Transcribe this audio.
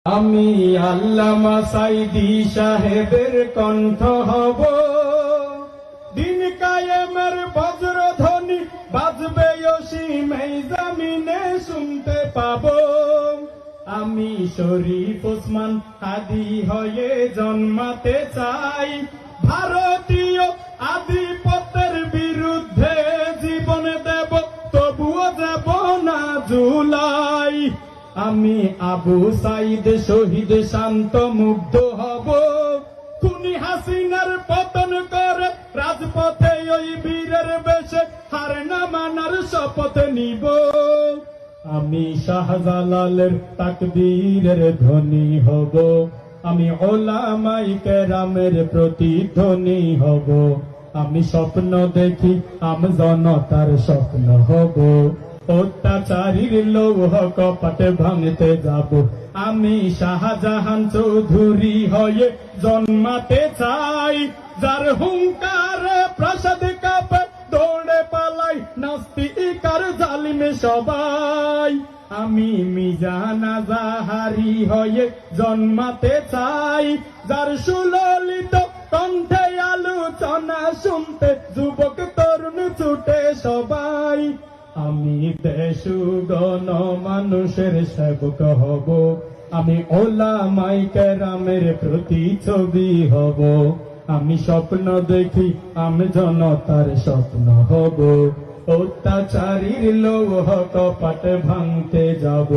আমি আল্লামা সাইদি সাহেবের কণ্ঠ হব, দিন কায়েমের বজ্রধ্বনি বাজবে অসীম এই জমিনে শুনতে পাবো। আমি শরীফ ওসমান হাদি হয়ে জন্মাতে চাই, ভারতীয় আধিপত্যের বিরুদ্ধে জীবন দেব, তবুও দেব না জুলাই। আমি আবু সাইদ শহীদ শান্ত মুগ্ধ হব, খুনি হাসিনার পতন করে রাজপথে ওই বীরের বেশে হার না মানার শপথ নিব। আমি শাহজালালের তাকবীরের ধ্বনি হব, আমি ওলামায়ে কেরামের প্রতিধ্বনি হব। আমি স্বপ্ন দেখি আমজনতার স্বপ্ন হব, অত্যাচারীর লৌহ কপাট ভাঙতে যাব। আমি শাহজাহান চৌধুরী হয়ে জন্মাতে চাই, যার হুঙ্কারে প্রাসাদ কাঁপে দৌড়ে পালাই নাস্তিকার জালিমে সবাই। আমি মিজান আজাহারি হয়ে জন্মাতে চাই, যার সুললিত কণ্ঠে আলোচনা শুনতে যুবক তরুণ ছুটে সবাই। আমি দেশ গণ মানুষের সেবক হব, আমি ওলামায়ে কেরামের প্রতিচ্ছবি হব। আমি স্বপ্ন দেখি আমি জনতার স্বপ্ন হব, অত্যাচারীর লৌহ কপাট ভাঙতে যাব।